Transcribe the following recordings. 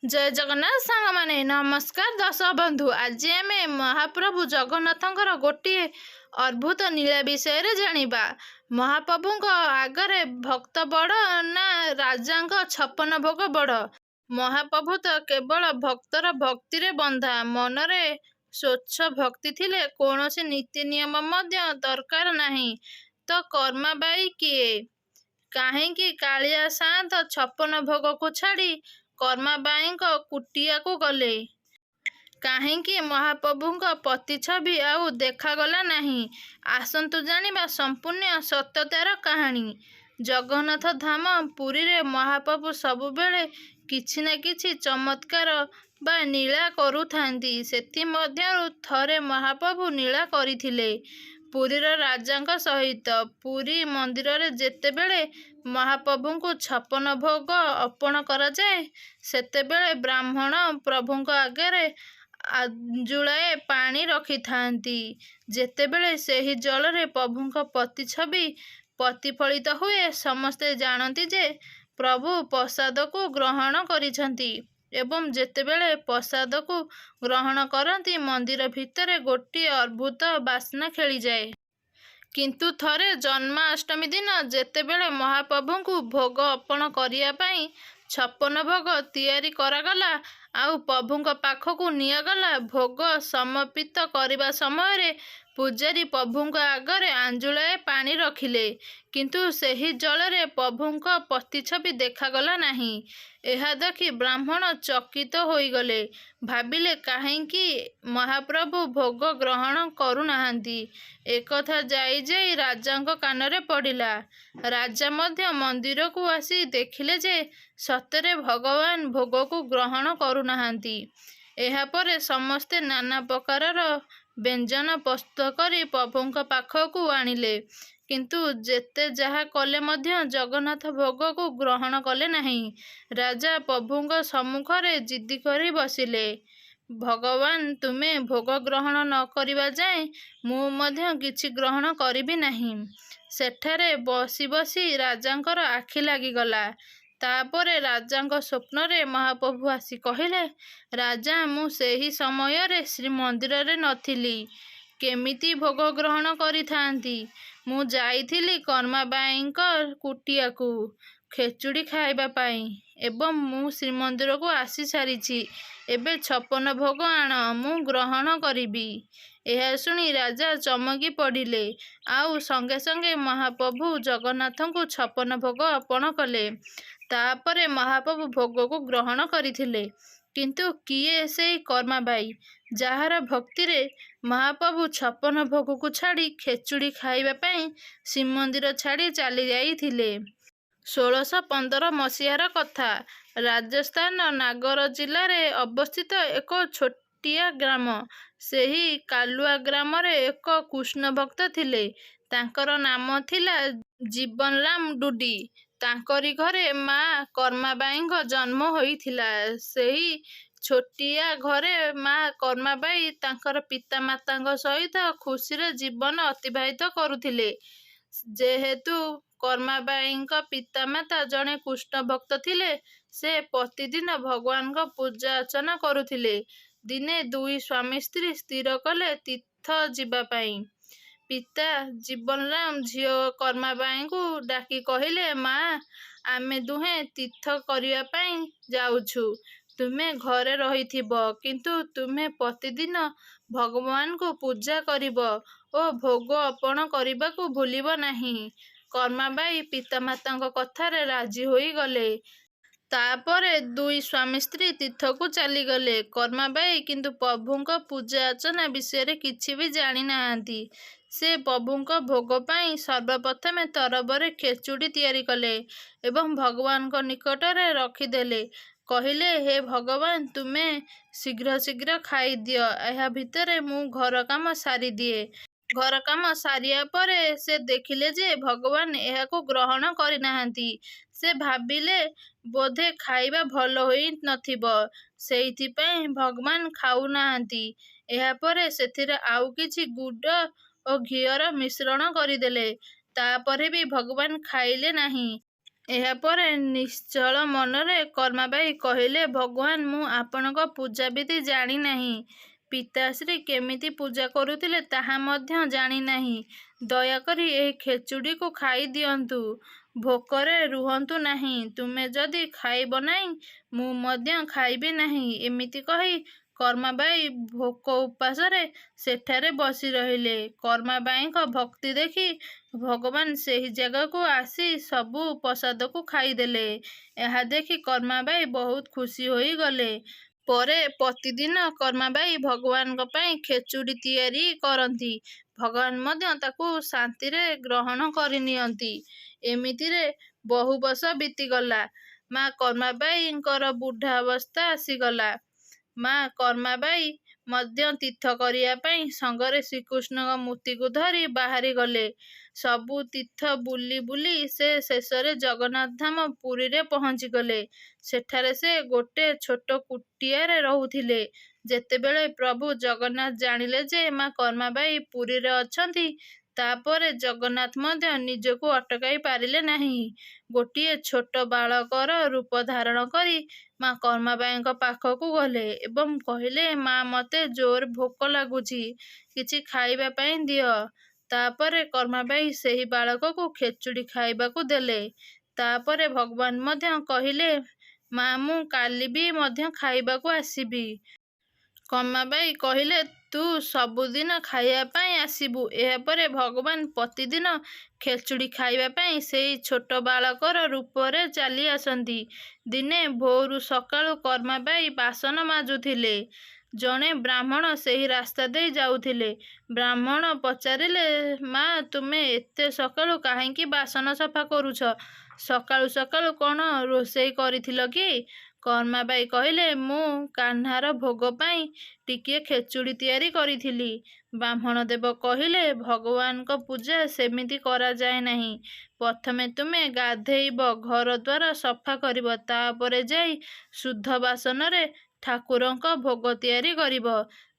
जय जगन्नाथ सांग माने नमस्कार दर्शक बंधु। आज आम महाप्रभु जगन्नाथंकर गोटे अद्भुत नीला विषय जानिबा। महाप्रभु आगरे भक्त बड़ ना राजा 56 भोग बड़। महाप्रभु तो केवल भक्तर भक्ति रे बंधा। मनरे स्वच्छ भक्ति थिले कौनसी नीति नियम मध्य दरकार नहीं। तो कर्माबाई किए काहेकि कालिया सात 56 भोग को छाड़ी कर्माबाई कुटिया को गले। काहेकि महाप्रभुଙ୍କ पति छवि आउ देखागला नहीं। आसंतु जानिबा संपूर्ण सत्यतार कहानी। जगन्नाथ धाम पुरी रे महाप्रभु सबुबेले किछि ना किछि चमत्कार बा नीला करुथांती। सेथि मध्यरु थरे महाप्रभु नीला करिथिले पुरीर राजांक सहित। पुरी मंदिर रे जेतेबेले महाप्रभु को 56 भोग अर्पण कराए सेतेबेले ब्राह्मण प्रभुଙ୍କ आगरे आंजुलाए पानी रखि थांती। जेतेबेले सेही जल रे प्रभुଙ୍କ पति छवि प्रतिफलित हुए समस्ते जानती जे प्रभु प्रसाद को ग्रहण करिसंती। एवं जेतेबेले प्रसाद को ग्रहण करती मंदिर भितर गोटे अद्भुत बास्ना खेली जाए। किंतु थरे जन्माष्टमी दिन जेतेबेले महाप्रभु को भोग अर्पण करिया पाई 56 भोग तैयारी करागला आउ प्रभुଙ୍କ पाखକୁ नियागला। भोग समर्पित करने समय पूजारी प्रभुଙ୍କ आगरे आंजुलाए पानी रखिले किंतु सेही जल रे प्रभुଙ୍କ प्रतिछवि देखागला नहीं। यह देखि ब्राह्मण चकित होइगले। भाविले काहेकि महाप्रभु भोग ग्रहण करुनाहांती। एकथा जाई जाई राजांक कानरे पड़िला। राजा मध्य मंदिर को आसी देखिले जे सतरे भगवान भोग को ग्रहण करुनाहांती। एहा परे समस्ते नाना प्रकारर व्यंजन प्रस्तुत करी प्रभुଙ୍କ पाखକୁ आनिले किंतु जेते जहा कले मध्य जगन्नाथ भोग को ग्रहण कले नहीं। राजा प्रभुଙ୍କ सम्मुखरे जिद्दी करी बसिले, भगवान तुमे भोग ग्रहण न करिबा जाए मु मध्य किछि ग्रहण करिबि नहीं। सेठारे बसी बसी राजांकर आखि लागिगला। तापरे राजांक स्वप्न रे महाप्रभु आसी कहिले, राजा मु सेही समय रे श्रीमंदिर रे नथिली केमिति भोग ग्रहण करिथांती। मु जाइथिली कर्माबाईंक कुटिया को खेचुड़ी खाइबा पाई एवं मु श्रीमंदिर को आसी सारिछि। एबे 56 भोग आण मु ग्रहण करिबी। यह सुनी राजा चमकी पड़िले आउ संगे संगे महाप्रभु जगन्नाथ को 56 भोग अर्पण कले। तापरे महाप्रभु भोग को ग्रहण करिथिले। किंतु किए से कर्माबाई जार भक्ति रे महाप्रभु 56 भोग को छाड़ी खेचुड़ी खाइबा पाई श्रीमंदिर छाड़ी चली जाइथिले। 1615 मसीहार कथा। राजस्थान नागौर जिले में अवस्थित एक छोटिया ग्राम। सेही कालुआ ग्राम रे एक कृष्ण भक्त थिले। तांकर नाम थिला जीवनराम डुडी। तांकरी घरे माँ कर्माबाईंक जन्म होइथिला। सेही छोटिया घरे माँ कर्माबाई तांकर पिता मातांक सहित खुशी रे जीवन अतिबाहित करुथिले। जेहेतु कर्माबाईंक पितामाता जड़े कृष्ण भक्त थिले से प्रतिदिन भगवान को पूजा अर्चना करुथिले। दिने दुई स्वामी स्त्री स्थिर कले तीर्थ जीवा पाई। पिता जीवनराम झियो कर्माबाई को डाकी कहिले, माँ आमे दुहे तीर्थ करिया पाई जाउछु। तुमे घरे रहिथिब किंतु तुमे प्रतिदिन भगवान को पूजा करिब ओ भोग अर्पण करिबा को भूलिब नहीं। कर्माबाई पितामातांक कथारे राजी होई गले। तापरे दुई स्वामी स्त्री तीर्थ को चली गले। कर्माबाई किंतु प्रभुंक पूजा अर्चना विषय किछि भी जानी नाहांती। से प्रभुंक भोग पाई सर्वप्रथमे तरबरे खेचुड़ी तैयारी कले एवं भगवान को निकटरे रखिदेले। कहिले, हे भगवान तुमे शीघ्र शीघ्र खाई दियो, एहा भितरे मु घर काम सारी दिए। घर काम सारिया परे से देखिले जे भगवान एहा को ग्रहण करि नाहांती। से भाबिले बोधे खाइबा भल होई नथिब, सेइथिपाई भगवान खाऊ नाहांती। एहा परे सेथिरे आउ किछि गुड़ और घियर मिश्रण करिदेले। तापरे भी भगवान खाइले नहीं। ଏହାପରେ ନିଶ୍ଚଳ ମନରେ କର୍ମାବାଇ କହିଲେ, ଭଗବାନ, ମୁଁ ଆପଣଙ୍କ ପୂଜାବିଧି ଜାଣିନାହିଁ। ପିତାଶ୍ରୀ କେମିତି ପୂଜା କରୁଥିଲେ ତାହା ମଧ୍ୟ ଜାଣିନାହିଁ। ଦୟାକରି ଏହି ଖେଚୁଡ଼ିକୁ ଖାଇ ଦିଅନ୍ତୁ। ଭୋକରେ ରୁହନ୍ତୁ ନାହିଁ। ତୁମେ ଯଦି ଖାଇବ ନାହିଁ, ମୁଁ ମଧ୍ୟ ଖାଇବି ନାହିଁ। ଏମିତି କହି କର୍ମାବାଇ ଭୋକ ଉପାସରେ ସେଠାରେ ବସି ରହିଲେ। କର୍ମାବାଇଙ୍କ ଭକ୍ତି ଦେଖି ଭଗବାନ ସେହି ଜାଗାକୁ ଆସି ସବୁ ପ୍ରସାଦକୁ ଖାଇଦେଲେ। ଏହା ଦେଖି କର୍ମାବାଇ ବହୁତ ଖୁସି ହୋଇଗଲେ। ପରେ ପ୍ରତିଦିନ କର୍ମାବାଇ ଭଗବାନଙ୍କ ପାଇଁ ଖେଚୁଡ଼ି ତିଆରି କରନ୍ତି। ଭଗବାନ ମଧ୍ୟ ତାକୁ ଶାନ୍ତିରେ ଗ୍ରହଣ କରିନିଅନ୍ତି। ଏମିତିରେ ବହୁ ବର୍ଷ ବିତିଗଲା। ମା କର୍ମାବାଇଙ୍କର ବୃଦ୍ଧାବସ୍ଥା ଆସିଗଲା। ମା କର୍ମାବାଇ ମଧ୍ୟ ତୀର୍ଥ କରିବା ପାଇଁ ସଙ୍ଗରେ ଶ୍ରୀକୃଷ୍ଣଙ୍କ ମୂର୍ତ୍ତିକୁ ଧରି ବାହାରିଗଲେ। ସବୁ ତୀର୍ଥ ବୁଲି ବୁଲି ସେ ଶେଷରେ ଜଗନ୍ନାଥ ଧାମ ପୁରୀରେ ପହଞ୍ଚିଗଲେ। ସେଠାରେ ସେ ଗୋଟେ ଛୋଟ କୁଟିଆରେ ରହୁଥିଲେ। ଯେତେବେଳେ ପ୍ରଭୁ ଜଗନ୍ନାଥ ଜାଣିଲେ ଯେ ମା କର୍ମାବାଇ ପୁରୀରେ ଅଛନ୍ତି, ତାପରେ ଜଗନ୍ନାଥ ମଧ୍ୟ ନିଜକୁ ଅଟକାଇ ପାରିଲେ ନାହିଁ। ଗୋଟିଏ ଛୋଟ ବାଳକର ରୂପ ଧାରଣ କରି ମା କର୍ମାବାଇଙ୍କ ପାଖକୁ ଗଲେ ଏବଂ କହିଲେ, ମା, ମୋତେ ଜୋର ଭୋକ ଲାଗୁଛି, କିଛି ଖାଇବା ପାଇଁ ଦିଅ। ତାପରେ କର୍ମାବାଇ ସେହି ବାଳକକୁ ଖେଚୁଡ଼ି ଖାଇବାକୁ ଦେଲେ। ତାପରେ ଭଗବାନ ମଧ୍ୟ କହିଲେ, ମା, ମୁଁ କାଲି ବି ମଧ୍ୟ ଖାଇବାକୁ ଆସିବି। କର୍ମାବାଇ କହିଲେ, ତୁ ସବୁଦିନ ଖାଇବା ପାଇଁ ଆସିବୁ। ଏହାପରେ ଭଗବାନ ପ୍ରତିଦିନ ଖେଚୁଡ଼ି ଖାଇବା ପାଇଁ ସେହି ଛୋଟ ବାଳକର ରୂପରେ ଚାଲି ଆସନ୍ତି। ଦିନେ ଭୋରୁ ସକାଳୁ କର୍ମାବାଇ ବାସନ ମାଜୁଥିଲେ। ଜଣେ ବ୍ରାହ୍ମଣ ସେହି ରାସ୍ତା ଦେଇ ଯାଉଥିଲେ। ବ୍ରାହ୍ମଣ ପଚାରିଲେ, ମା, ତୁମେ ଏତେ ସକାଳୁ କାହିଁକି ବାସନ ସଫା କରୁଛ? ସକାଳୁ ସକାଳୁ କ'ଣ ରୋଷେଇ କରିଥିଲ କି? କର୍ମାବାଇ କହିଲେ, ମୁଁ କାହ୍ନାର ଭୋଗ ପାଇଁ ଟିକିଏ ଖେଚୁଡ଼ି ତିଆରି କରିଥିଲି। ବ୍ରାହ୍ମଣ ଦେବ କହିଲେ, ଭଗବାନଙ୍କ ପୂଜା ସେମିତି କରାଯାଏ ନାହିଁ। ପ୍ରଥମେ ତୁମେ ଗାଧେଇବ, ଘରଦ୍ୱାର ସଫା କରିବ, ତାପରେ ଯାଇ ଶୁଦ୍ଧ ବାସନରେ ଠାକୁରଙ୍କ ଭୋଗ ତିଆରି କରିବ।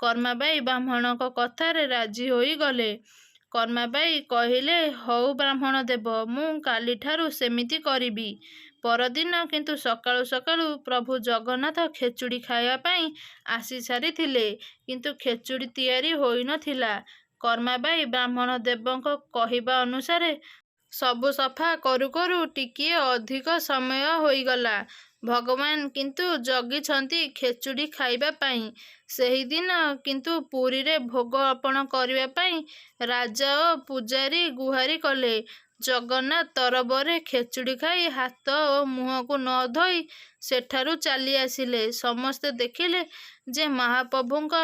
କର୍ମାବାଇ ବ୍ରାହ୍ମଣଙ୍କ କଥାରେ ରାଜି ହୋଇଗଲେ। କର୍ମାବାଇ କହିଲେ, ହଉ ବ୍ରାହ୍ମଣ ଦେବ, ମୁଁ କାଲିଠାରୁ ସେମିତି କରିବି। ପରଦିନ କିନ୍ତୁ ସକାଳୁ ସକାଳୁ ପ୍ରଭୁ ଜଗନ୍ନାଥ ଖେଚୁଡ଼ି ଖାଇବା ପାଇଁ ଆସି ସାରିଥିଲେ, କିନ୍ତୁ ଖେଚୁଡ଼ି ତିଆରି ହୋଇନଥିଲା। କର୍ମାବାଇ ବ୍ରାହ୍ମଣ ଦେବଙ୍କ କହିବା ଅନୁସାରେ ସବୁ ସଫା କରୁ କରୁ ଟିକିଏ ଅଧିକ ସମୟ ହୋଇଗଲା। ଭଗବାନ କିନ୍ତୁ ଜଗିଛନ୍ତି ଖେଚୁଡ଼ି ଖାଇବା ପାଇଁ। ସେହିଦିନ କିନ୍ତୁ ପୁରୀରେ ଭୋଗ ଅର୍ପଣ କରିବା ପାଇଁ ରାଜା ଓ ପୂଜାରୀ ଗୁହାରି କଲେ। ଜଗନ୍ନାଥ ତରବରରେ ଖେଚୁଡ଼ି ଖାଇ ହାତ ଓ ମୁହଁକୁ ନ ଧୋଇ ସେଠାରୁ ଚାଲି ଆସିଲେ। ସମସ୍ତେ ଦେଖିଲେ ଯେ ମହାପ୍ରଭୁଙ୍କ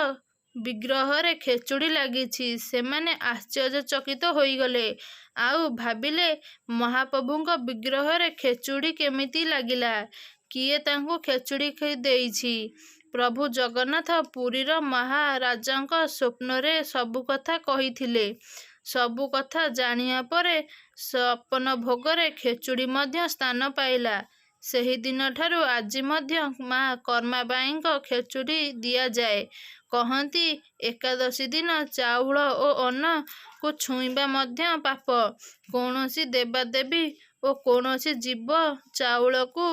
ବିଗ୍ରହରେ ଖେଚୁଡ଼ି ଲାଗିଛି। ସେମାନେ ଆଶ୍ଚର୍ଯ୍ୟଚକିତ ହୋଇଗଲେ। ଆଉ ଭାବିଲେ, ମହାପ୍ରଭୁଙ୍କ ବିଗ୍ରହରେ ଖେଚୁଡ଼ି କେମିତି ଲାଗିଲା? କିଏ ତାଙ୍କୁ ଖେଚୁଡ଼ି ଦେଇଛି? ପ୍ରଭୁ ଜଗନ୍ନାଥ ପୁରୀର ମହାରାଜାଙ୍କ ସ୍ୱପ୍ନରେ ସବୁ କଥା କହିଥିଲେ। ସବୁ କଥା ଜାଣିବା ପରେ ସପନ ଭୋଗରେ ଖେଚୁଡ଼ି ମଧ୍ୟ ସ୍ଥାନ ପାଇଲା। ସେହି ଦିନଠାରୁ ଆଜି ମଧ୍ୟ ମା କର୍ମାବାଇଙ୍କ ଖେଚୁଡ଼ି ଦିଆଯାଏ। କହନ୍ତି, ଏକାଦଶୀ ଦିନ ଚାଉଳ ଓ ଅନ୍ନକୁ ଛୁଇଁବା ମଧ୍ୟ ପାପ। କୌଣସି ଦେବାଦେବୀ ଓ କୌଣସି ଜୀବ ଚାଉଳକୁ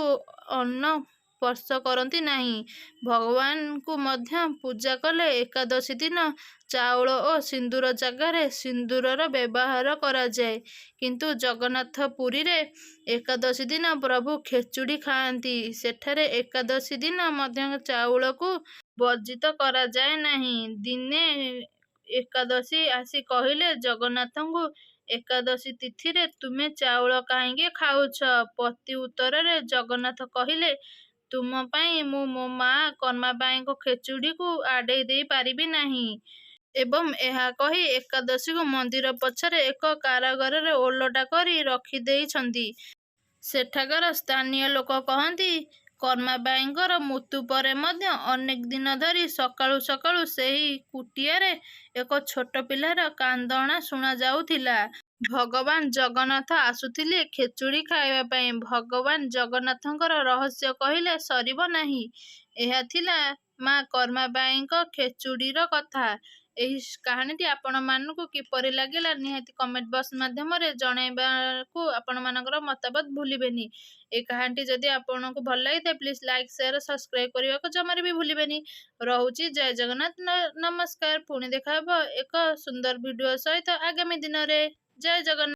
ଅନ୍ନ ସ୍ପର୍ଶ କରନ୍ତି ନାହିଁ। ଭଗବାନଙ୍କୁ ମଧ୍ୟ ପୂଜା କଲେ ଏକାଦଶୀ ଦିନ ଚାଉଳ ଓ ସିନ୍ଦୁର ଜାଗାରେ ସିନ୍ଦୁରର ବ୍ୟବହାର କରାଯାଏ। କିନ୍ତୁ ଜଗନ୍ନାଥ ପୁରୀରେ ଏକାଦଶୀ ଦିନ ପ୍ରଭୁ ଖେଚୁଡ଼ି ଖାଆନ୍ତି। ସେଠାରେ ଏକାଦଶୀ ଦିନ ମଧ୍ୟ ଚାଉଳକୁ ବର୍ଜିତ କରାଯାଏ ନାହିଁ। ଦିନେ ଏକାଦଶୀ ଆସି କହିଲେ ଜଗନ୍ନାଥଙ୍କୁ, ଏକାଦଶୀ ତିଥିରେ ତୁମେ ଚାଉଳ କାହିଁକି ଖାଉଛ? ପ୍ରତି ଉତ୍ତରରେ ଜଗନ୍ନାଥ କହିଲେ, ତୁମ ପାଇଁ ମୁଁ ମୋ ମା କର୍ମାବାଇଙ୍କ ଖେଚୁଡ଼ିକୁ ଆଡ଼େଇ ଦେଇ ପାରିବି ନାହିଁ। ଏବଂ ଏହା କହି ଏକାଦଶୀକୁ ମନ୍ଦିର ପଛରେ ଏକ କାରାଗାରରେ ଓଲଟା କରି ରଖିଦେଇଛନ୍ତି। ସେଠାକାର ସ୍ଥାନୀୟ ଲୋକ କହନ୍ତି, କର୍ମାବାଇଙ୍କର ମୃତ୍ୟୁ ପରେ ମଧ୍ୟ ଅନେକ ଦିନ ଧରି ସକାଳୁ ସକାଳୁ ସେହି କୁଟିଆରେ ଏକ ଛୋଟ ପିଲାର କାନ୍ଦଣା ଶୁଣାଯାଉଥିଲା। ଭଗବାନ ଜଗନ୍ନାଥ ଆସୁଥିଲେ ଖେଚୁଡ଼ି ଖାଇବା ପାଇଁ। ଭଗବାନ ଜଗନ୍ନାଥଙ୍କର ରହସ୍ୟ କହିଲେ ସରିବ ନାହିଁ। ଏହା ଥିଲା ମା କର୍ମାବାଇଙ୍କ ଖେଚୁଡ଼ିର କଥା। ଏହି କାହାଣୀଟି ଆପଣମାନଙ୍କୁ କିପରି ଲାଗିଲା ନିହାତି କମେଣ୍ଟ ବକ୍ସ ମାଧ୍ୟମରେ ଜଣାଇବାକୁ ଆପଣମାନଙ୍କର ମତାମତ ଭୁଲିବେନି। এই କାହାଣୀଟି ଯଦି ଆପଣଙ୍କୁ ଭଲ ଲାଗିଥାଏ ପ୍ଲିଜ୍ ଲାଇକ୍ ସେୟାର ସବସ୍କ୍ରାଇବ୍ କରିବାକୁ ଜମାରେ ବି ଭୁଲିବେନି। ରହୁଛି ଜୟ ଜଗନ୍ନାଥ, ନମସ୍କାର। ପୁଣି ଦେଖା ହେବ ଏକ ସୁନ୍ଦର ଭିଡ଼ିଓ ସହିତ ଆଗାମୀ ଦିନରେ। ଜୟ ଜଗନ୍ନାଥ।